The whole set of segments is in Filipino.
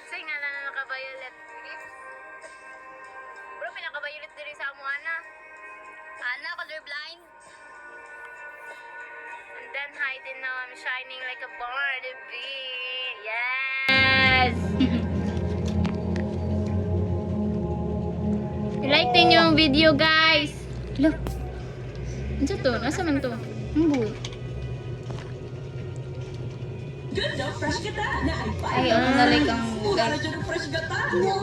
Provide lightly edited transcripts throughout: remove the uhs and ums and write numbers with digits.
Say nga na naka-violet lips. Bro, may naka-violet diri sa amo, Ana. Ana, colorblind. And then hiding now, I'm shining like a Barnaby. Yes! I-like din yung video, guys. Look. Ano to? Nasa man to? Ang buo. Ay, ano na like ang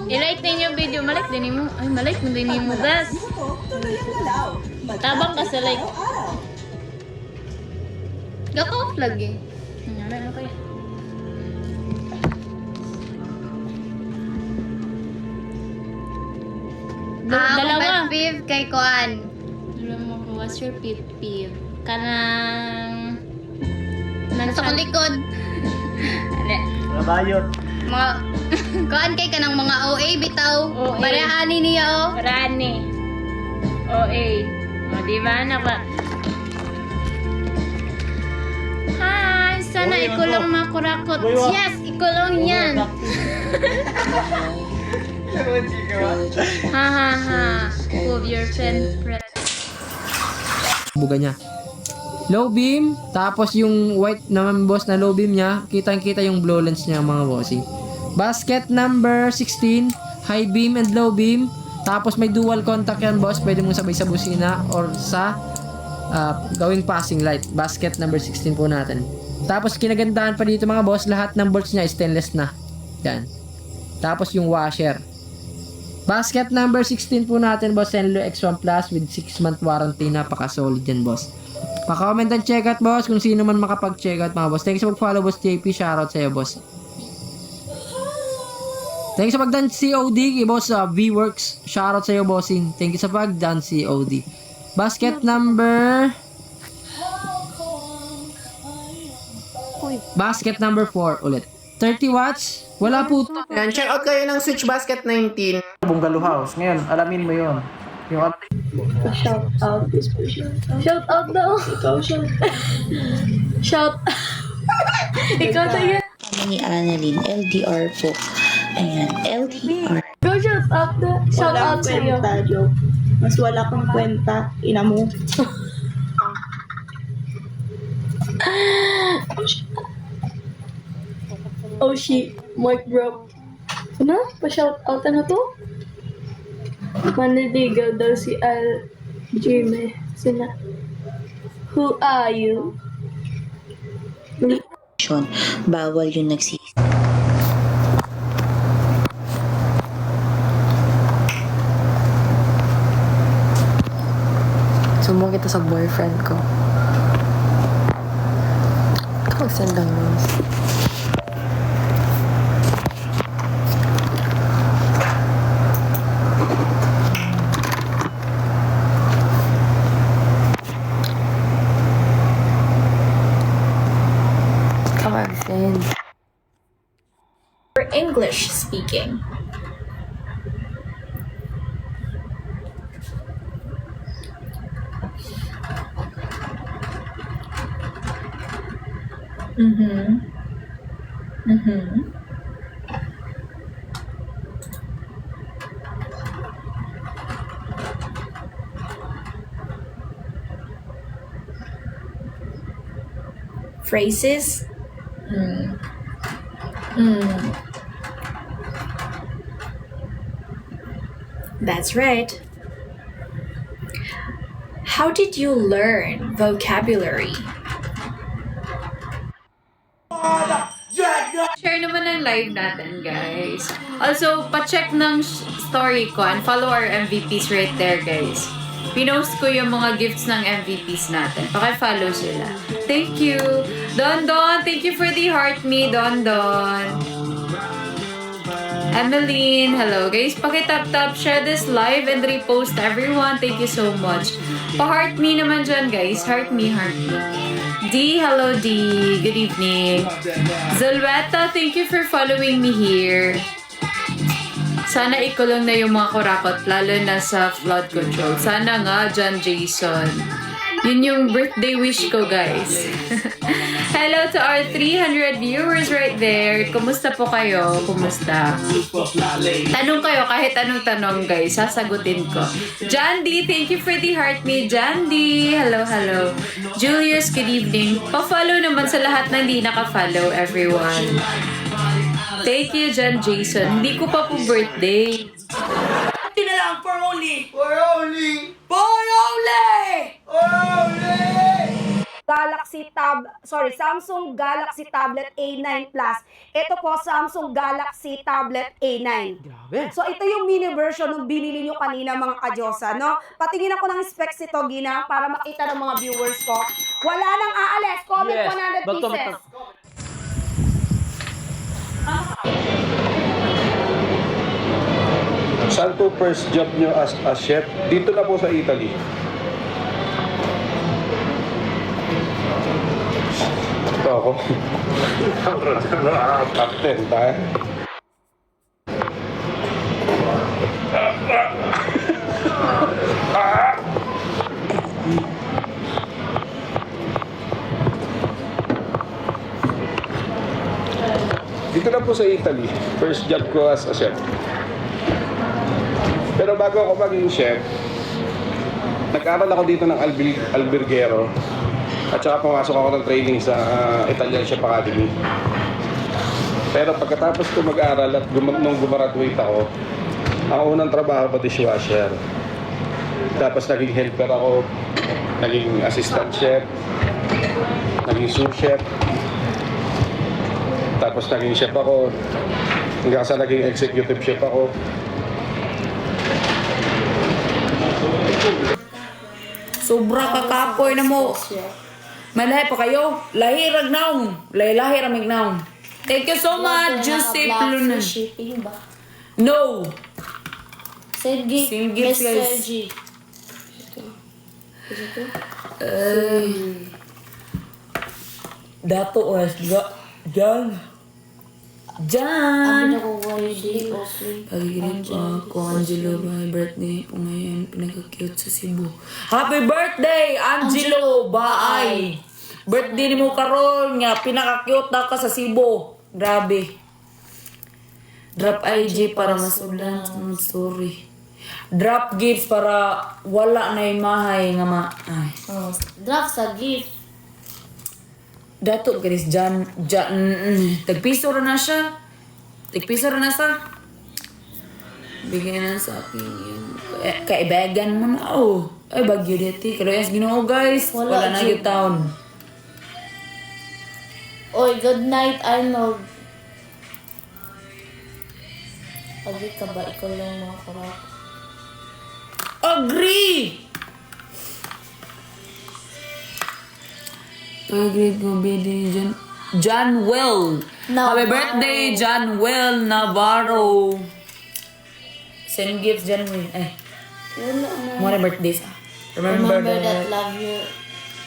I-like din yung video. Malike din mo. Ay, malike mo din mo, guys. Tabang ka sa like. Gaka-off lagi. Ano kaya? Dalawa. Pet peeve kay Kuan. Dalawa mo, what's your pet peeve? Kanang... Nasa kong likod. Nabayot. Mga... Kuan kay kanang mga OA bitaw. OA. Parehani niya oh. Rani. OA. O, diba? Hi! Sana Uy, ikaw ano? lang makurakot. Uy, wa- Yes! Ikaw lang yan! Ha ha ha. Prove your friend. Buga niya. Low beam, tapos yung white naman boss na low beam niya, kitang-kita yung blue lens niya mga bossing. Basket number 16, high beam and low beam. Tapos may dual contact yan boss, pwede mong sabay sa busina or sa gawing passing light. Basket number 16 po natin. Tapos kinagandaan pa dito mga boss, lahat ng bolts niya stainless na. Yan. Tapos yung washer. Basket number 16 po natin boss, Senlo X1 Plus with 6-month warranty, napaka-solid yan boss. Pa-comment and check out boss kung sino man makapag-check out mga boss. Thanks sa mag-follow boss JP, shoutout sa'yo boss. Thanks sa pagdan COD kay boss V-Works, shoutout sa'yo bossing. Thank you sa pagdan COD. Basket number... Basket number 4 ulit. 30 watts, wala po to. Yan, check out kayo ng Switch Basket 19. Bungalow house. Ngayon, alamin mo yun. Yung Shout out. Shout out daw. Ikaw, shout. Shout. Ikaw tayo. Kami ni Annalyn, LDR po. Ayan, LDR. Go shout out daw. Shout out sa'yo. Kwenta, joke. Mas wala kang kwenta, ina mo. Oh shit. Mark bro. Ano? Pa-shout out ano to? Maniligaw daw si Al Jimmy. Sina. Who are you? Bawal yung Sumo kita sa boyfriend ko. Mag-send lang nun. Mag-send. For English speaking. Phrases. That's right. How did you learn vocabulary? Share naman ng live natin, guys. Also, pa-check ng story ko and follow our MVPs right there, guys. Pinost ko yung mga gifts ng MVPs natin. Paki-follow sila. Thank you. Don Don, thank you for the heart me, Don Don. Emeline, hello guys. Paki-tap-tap, share this live and repost everyone. Thank you so much. Pa-heart me naman dyan, guys. Heart me, heart me. D, hello D. Good evening. Zalweta, thank you for following me here. Sana ikulong na yung mga kurakot, lalo na sa flood control. Sana nga, John Jason. Yun yung birthday wish ko, guys. Hello to our 300 viewers right there. Kumusta po kayo? Kumusta? Tanong kayo, kahit anong tanong, guys. Sasagutin ko. Jandy, thank you for the heart me. Jandy, hello, hello. Julius, good evening. Pa-follow naman sa lahat na hindi naka-follow, everyone. Thank you, John Jason. Hindi ko pa po birthday. Samsung Galaxy Tablet A9 Plus. Ito po, Samsung Galaxy Tablet A9. So, ito yung mini version ng binili nyo kanina, mga kadyosa, no? Patingin ako ng specs ito, Gina, para makita ng mga viewers ko. Wala nang aalis. Comment 100 pieces. Saan po first job nyo as a chef? Dito na po sa Italy. Ito ako. Top 10 tayo. Dito na po sa Italy. First job ko as a chef. Pero bago ako maging chef, nag-aral ako dito ng albergero at saka pumasok ako ng training sa Italian Chef Academy. Pero pagkatapos ko mag-aral at nung gumraduate ako, ang unang trabaho ko dishwasher. Tapos naging helper ako, naging assistant chef, naging sous chef, tapos naging chef ako, hanggang sa naging executive chef ako. Sobra kakapoy na mo. Malahi pa kayo. Lahirag naong. Lahi ramig naong. Thank you so much, Joseph Luna. Shipping ba? No. Send gift, Send gift, Mr. guys. G. Ito? Dato oras ga. Jan. Ako kayo di, okay. Pagigirin ko Angelo, my birthday po ngayon, pinag-cute sa Cebu. Happy birthday, Angelo! Baay! Birthday ni mo karon nga, pinaka-cute na ka sa Cebu. Grabe. Drop IG para masulan. Sorry. Drop gifts para wala na imahay nga ay. Drop sa gift. Dato guys, tagpiso ra na siya. Tagpiso ra na sa. Bigyan na sa akin yun. Kaibagan mo na, oh. Ay, bagyo dito. Kaluyas ginoo, guys. Wala na yung town. Oy, good night, Arnold. Agi ka ba? Ikaw lang mga karak. Agree! Pag-grade mo, baby, John Will. Happy birthday, John Will Navarro. Send gifts, John Will. Ay, more birthdays. Remember that love you.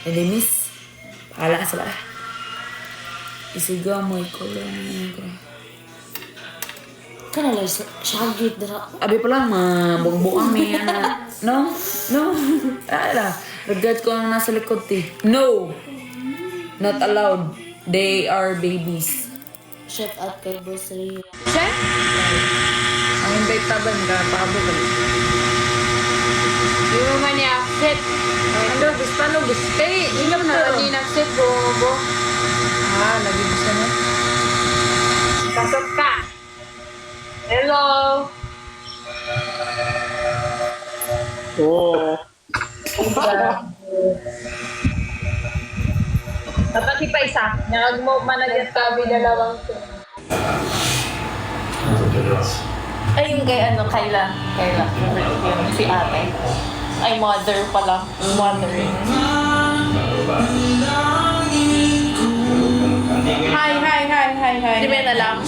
Hindi, miss. Pahala ka sila. Isiga mo, ikaw lang. Kana lang syagit dira. Abi pa lang, mabungbuang may No? Ala, regard ko ang nasa likod, eh. No! Not allowed. They are babies. Shout out kay Boss Rio. Chef? Ang invite taban ka, pakabo ka. Di mo man niya accept. Ano, gusto na gusto. Hindi naman na rin accept, bobo. Lagi gusto na. Pasok ka. Hello. Oo. Tapos pa isa. Nagag mo managat kami dalawang to. Ay, yung kay Kayla. Yung si ate. Ay, mother pala. Mothering. Hi. Di ba na lang?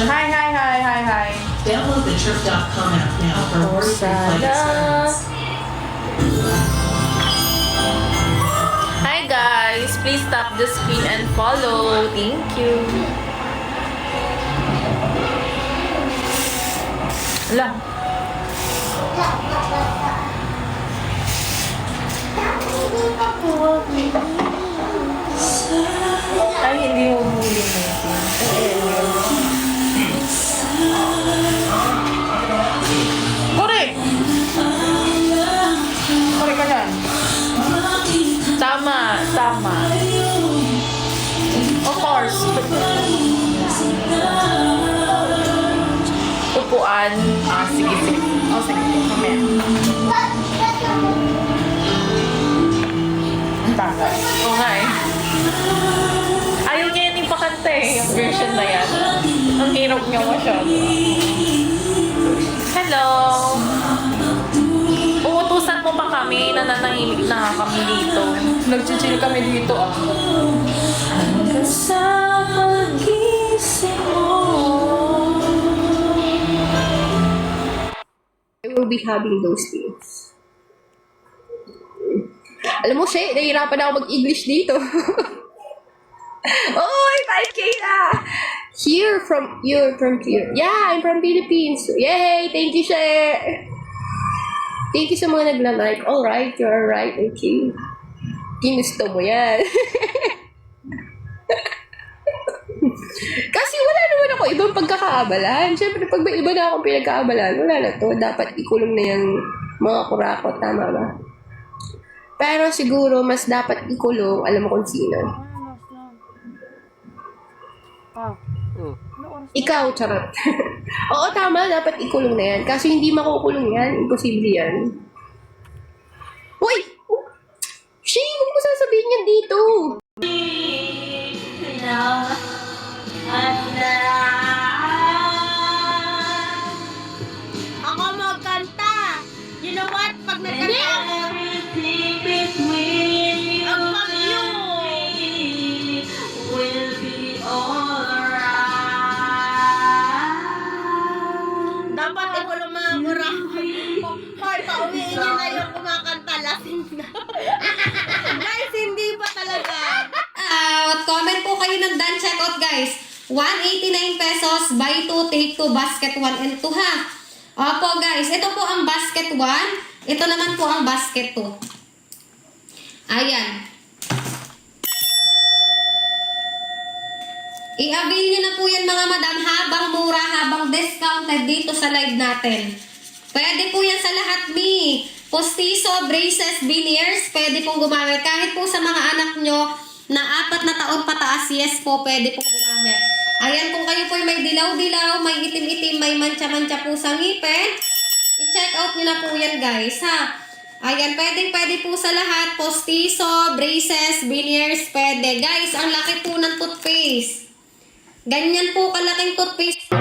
Hi. Download the chirp.com app now for more flights. Hi guys, please tap the screen and follow. Thank you. Ala. Ay, hindi mo huli mo. Correct! Correct ka dyan. Tama, tama. Of course. Upuan. Sige, sige. Sige, mamaya. Ang tama. Oo nga eh. Ayaw niya yan ipakanta eh, yung version na yan. Ang hirap niya masyado. Hello! Uutusan mo ba kami? Nananahimik na kami dito. Nag-chill kami dito ah. Hanggang sa pagising mo. I will be having those things. Alam mo, Shay, nahihirapan ako mag-English dito. Oy, 5K na! You're from here. Yeah, I'm from Philippines. Yay! Thank you, Shay! Thank you sa mga nagla-like. Alright, you're right. Okay. Ginusto mo yan. Kasi wala naman ako ibang pagkakaabalan. Siyempre, pag may iba na akong pinagkaabalan, wala na to. Dapat ikulong na yung mga kurakot. Tama ba? Pero siguro, mas dapat ikulong, alam mo kung sino. Ikaw, charot. Oo, tama. Dapat ikulong na yan. Kaso hindi makukulong yan. Imposible yan. Uy! Shay, huwag mo sasabihin yan dito. Ako magkanta. You know what? Pag nagkanta ako, ang pag-you will be alright. Dapat ikaw lang mga kurang. Hoy, pauwiin niyo na yung kumakanta. Lasing na. Guys, hindi pa talaga. Comment po kayo ng done checkout, guys. 189 pesos, buy 2, take 2, basket 1 and 2 ha. Opo guys, ito po ang basket 1. Ito naman po ang basket 2. Ayan. I-avail nyo na po yan mga madam habang mura, habang discounted dito sa live natin. Pwede po yan sa lahat ni postizo, braces, veneers, pwede pong gumamit. Kahit po sa mga anak nyo na 4 na taon pataas, yes po, pwede pong gumamit. Ayan, kung kayo po may dilaw-dilaw, may itim-itim, may mancha-mancha po sa ngipin, i-check out nyo na po yan guys, ha. Ayan, pwede po sa lahat, postizo, braces, veneers, pwede. Guys, ang laki po ng toothpaste. Ganyan po kalaking toothpaste.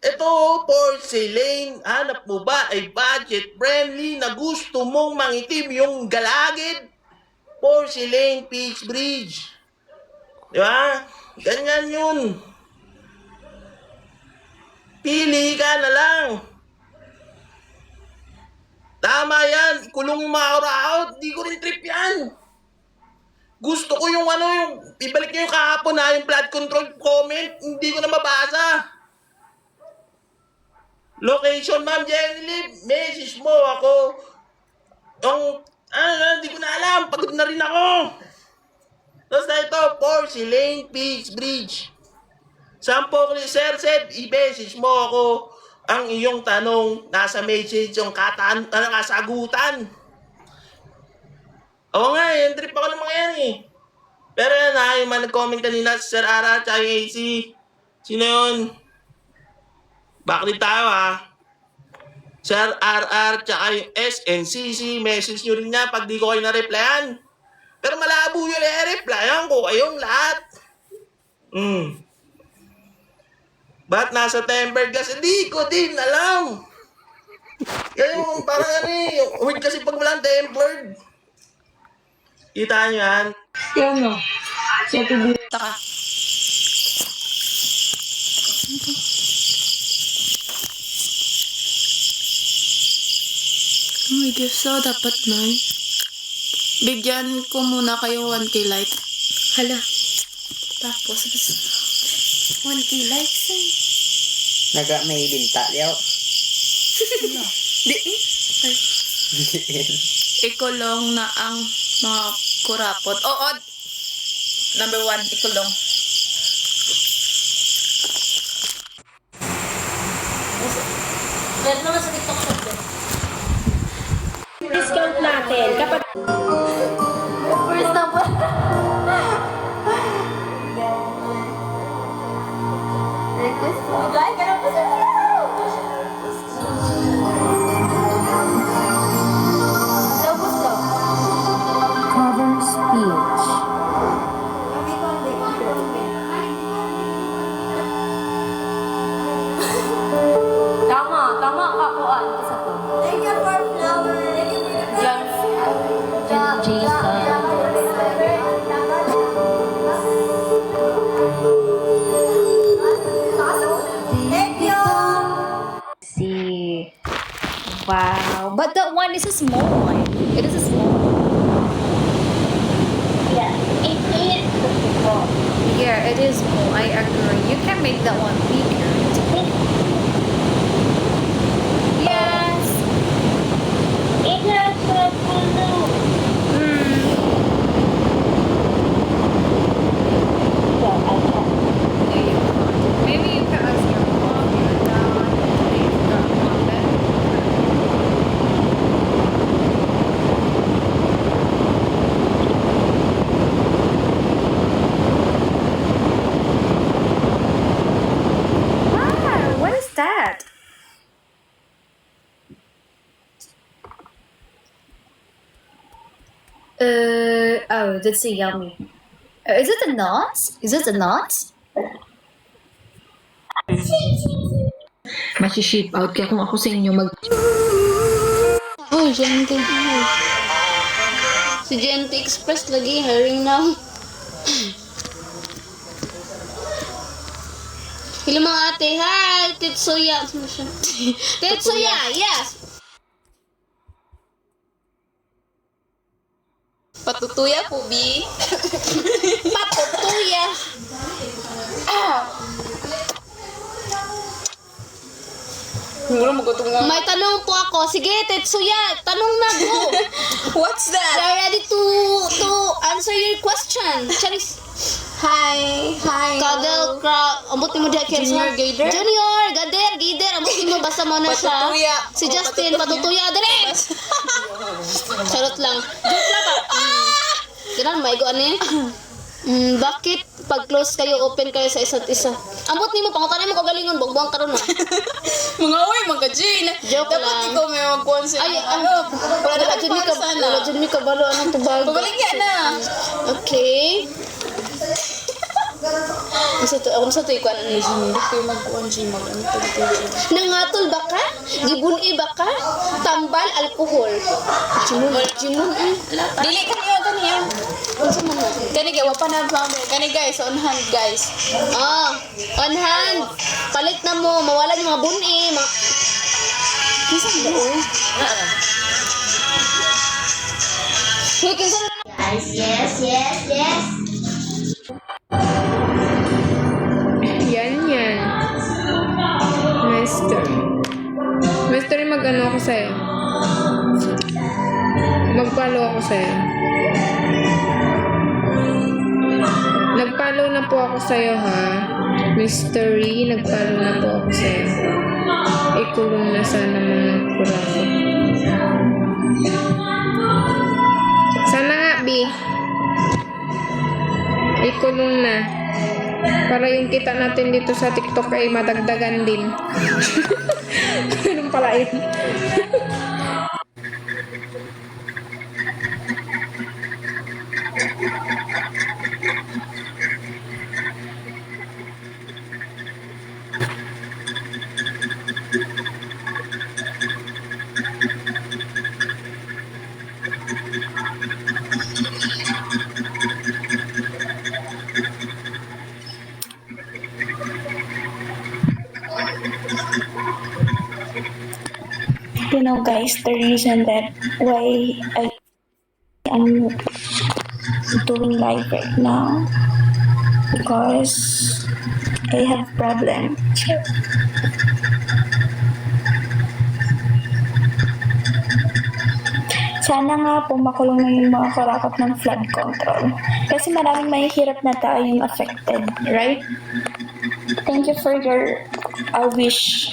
Ito, porcelain. Hanap mo ba ay budget-friendly na gusto mong mangitim yung galagid? Porcelain Peach Bridge. Di ba? Ganyan yun. Pili ka na lang. Tama yan. Ikulong yung mga oraot. Di ko rin trip yan. Gusto ko yung ibalik nyo yung kahapon na yung flood control comment. Hindi ko na mabasa. Location, Ma'am Jenny Lip. Message mo ako. Hindi ko na alam. Pagod na rin ako. Tapos na ito, Porcelain Peach Bridge. Sampo ko ni Sir said, i-message mo ako ang iyong tanong. Nasa message yung kasagutan. Oo nga eh, trip ako ng mga yan eh. Pero yan ha, yung mga nag-comment kanina si Sir Ara at yung AC. Sino yun? Bakit tayo ha? Sir RR tsaka yung SNCC, message nyo rin niya pag di ko kayo na-replyan. Pero malabo yun replyan ko kayong lahat. Ba't nasa tempered gas? Hindi ko din alam. Yan yung parang yung word kasi pag walang tempered. Kita nyo yan? Yan o. I guess so, dapat na. Bigyan ko muna kayo 1K like. Hala. Tapos, 1K likes eh. May binta, liyaw. Di eh. Ikulong na ang mga kurapot. Oo. Number 1, ikulong. Meron naman sa TikTok shop din. Discount natin kapag First na po. Request po. Like, ano po sa Tapos daw. Cover speech. Tama ka po. Isa to. Thank you for flower. Thank you. See. Wow. But that one is a small one. It is a small one. Yeah, it is. Yeah, it is small. I agree. You can make that one bigger. Yes. It has purple blue. Maybe you can ask your mom or dad if you don't want that. Wow, what is that? Oh, that's a yummy. Is it a nut? Is it a nut? Masi-ship out kaya kung ako sa inyo mag... Oh, Gente. Si Gente Express lagi, hiring now. Hello mga ate, hi! Tetsuya. Tetsuya, yes! Patutuya po, B. Patutuya. May tanong po ako. Sige, Tetsuya, tanong na, go. What's that? They're ready to answer your question. Charis. Hi. Kadel, ambot mo diha kaya Junior Gader? Junior, Gader. Ambot mo, basta mo na siya. Patutuya. Si Justin, patutuya. Dali! Charot lang. Joke lang ba? Ganun, may go ano bakit pag close kayo, open kayo sa isa't isa? Ambot ni mo, pangutanay mo kagalingon, bugbang karon na. Mga uy, mga Jane. Joke Dapat lang. ikaw may mag-concert. Ay, wala wala dyan mi kabalo, anong tubag? Pabaligyan na. Okay. Ano sa to ikuan ni Jimmy? Ikaw mag-concert, Nangatol ba ka? Gibun-i ba ka? Tambal, alkohol. Jimun eh. Dili kaniyo. Kani kaya wapa na founder. Kani guys, on hand guys. On hand. Palit na mo, mawala yung mga bun-i. Kisa ba o? Kisa na. Yes. Yan. Master, mag-ano ako sa'yo. Mag-follow ako sa'yo. Nag-follow na po ako sa'yo, ha? Mystery, nag-follow na po ako sa'yo. Ikulong na sana mga kurako. Sana nga, B. Ikulong na. Para yung kita natin dito sa TikTok ay madagdagan din. Ganun pala yun. You know, guys, the reason that why I am doing live right now because I have problem. Sana nga po makulong na yung mga karakot ng flood control. Kasi maraming mahihirap na tayong affected, right? Thank you for your wish.